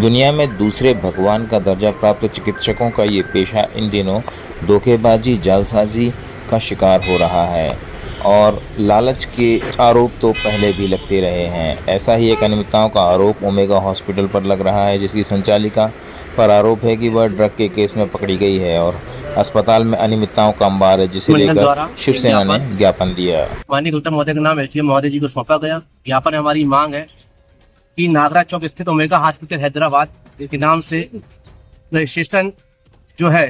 दुनिया में दूसरे भगवान का दर्जा प्राप्त चिकित्सकों का ये पेशा इन दिनों धोखेबाजी जालसाजी का शिकार हो रहा है और लालच के आरोप तो पहले भी लगते रहे हैं। ऐसा ही एक अनियमितताओं का आरोप ओमेगा हॉस्पिटल पर लग रहा है, जिसकी संचालिका पर आरोप है कि वह ड्रग के केस में पकड़ी गई है और अस्पताल में अनियमितताओं का अंबार है, जिसे लेकर शिवसेना ने ज्ञापन दिया। माननीय कलेक्टर महोदय के नाम एसडीएम महोदय जी को सौंपा गया। ज्ञापन हमारी मांग है कि नागराज चौक स्थित ओमेगा हॉस्पिटल हैदराबाद के नाम से रजिस्ट्रेशन जो है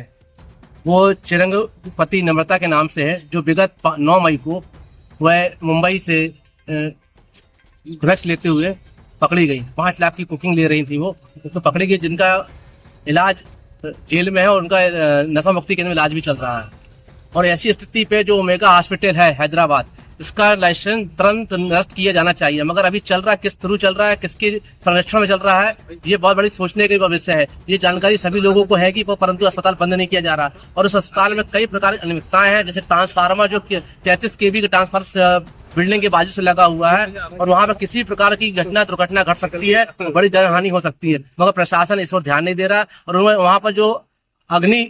वो चिरंगपति नम्रता के नाम से है, जो विगत 9 मई को वह मुंबई से ड्रग्स लेते हुए पकड़ी गई। 5 लाख की कुकिंग ले रही थी वो, तो पकड़ी गई, जिनका इलाज जेल में है और उनका नशा मुक्ति केंद्र में इलाज भी चल रहा है। और ऐसी स्थिति पे जो ओमेगा हॉस्पिटल है हैदराबाद, इसका लाइसेंस तुरंत निरस्त किया जाना चाहिए। मगर अभी चल रहा है, किस थ्रू चल रहा है, किसके संरक्षण में चल रहा है, ये बहुत बड़ी सोचने का विषय है। ये जानकारी सभी लोगों को है कि परंतु अस्पताल बंद नहीं किया जा रहा और उस अस्पताल में कई प्रकार की अनियमितताएं हैं। जैसे ट्रांसफार्मर जो 33 kV का ट्रांसफार्मर बिल्डिंग के बाजू से लगा हुआ है और वहां पर किसी प्रकार की दुर्घटना घट सकती है, बड़ी जनहानि हो सकती है, मगर प्रशासन इस ओर ध्यान नहीं दे रहा। और वहां पर जो अग्नि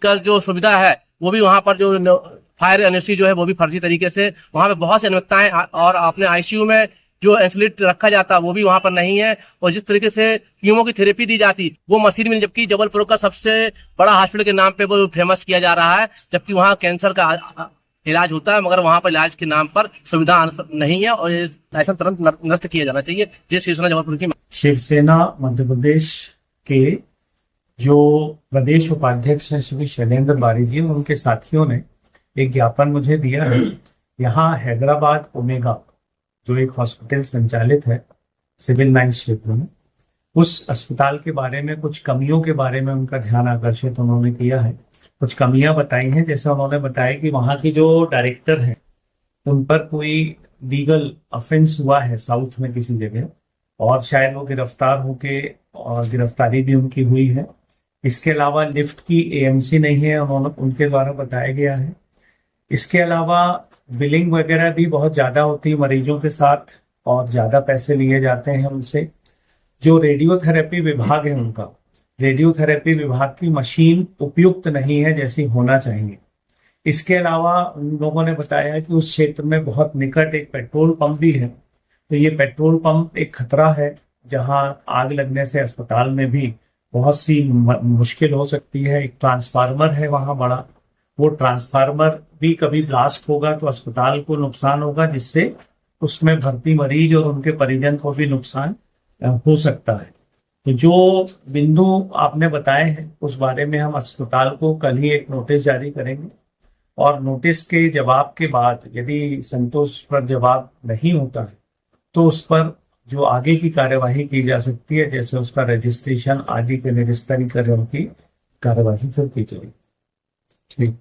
का जो सुविधा है वो भी वहां पर जो फायर एनओसी जो है वो भी फर्जी तरीके से, वहां पे बहुत सी अनियमितताएं, और अपने आईसीयू में जो इंसुलेट रखा जाता वो भी वहां पर नहीं है। और जिस तरीके से कीमो की थेरेपी दी जाती वो मशीन में, जबकि जबलपुर का सबसे बड़ा हॉस्पिटल के नाम पे वो फेमस किया जा रहा है, जबकि वहाँ कैंसर का इलाज होता है, मगर वहां पर इलाज के नाम पर सुविधा नहीं है और लाइसेंस तुरंत निरस्त किया जाना चाहिए। जय शिवसेना जबलपुर की। शिवसेना मध्य प्रदेश के जो प्रदेश उपाध्यक्ष हैं श्री शैलेंद्र बारी जी, उनके साथियों ने एक ज्ञापन मुझे दिया है। यहाँ हैदराबाद ओमेगा जो एक हॉस्पिटल संचालित है सिविल लाइंस क्षेत्र में, उस अस्पताल के बारे में कुछ कमियों के बारे में उनका ध्यान आकर्षित उन्होंने किया है। कुछ कमियां बताई हैं, जैसे उन्होंने बताया कि वहाँ की जो डायरेक्टर हैं उन पर कोई लीगल ऑफेंस हुआ है साउथ में किसी जगह, और शायद वो गिरफ्तार होके, और गिरफ्तारी भी उनकी हुई है। इसके अलावा लिफ्ट की एएमसी नहीं है, उनके द्वारा बताया गया है। इसके अलावा बिलिंग वगैरह भी बहुत ज़्यादा होती है मरीजों के साथ और ज़्यादा पैसे लिए जाते हैं उनसे। जो रेडियोथेरेपी विभाग है उनका, रेडियोथेरेपी विभाग की मशीन उपयुक्त नहीं है जैसी होना चाहिए। इसके अलावा उन लोगों ने बताया कि उस क्षेत्र में बहुत निकट एक पेट्रोल पंप भी है, तो ये पेट्रोल पंप एक खतरा है, जहां आग लगने से अस्पताल में भी बहुत सी मुश्किल हो सकती है। एक ट्रांसफार्मर है वहां बड़ा, वो ट्रांसफार्मर भी कभी ब्लास्ट होगा तो अस्पताल को नुकसान होगा, जिससे उसमें भर्ती मरीज और उनके परिजन को भी नुकसान हो सकता है। तो जो बिंदु आपने बताए हैं उस बारे में हम अस्पताल को कल ही एक नोटिस जारी करेंगे, और नोटिस के जवाब के बाद यदि संतोषप्रद जवाब नहीं होता है तो उस पर जो आगे की कार्यवाही की जा सकती है, जैसे उसका रजिस्ट्रेशन आदि के निरस्तीकरण की कार्यवाही फिर की जाएगी। ठीक।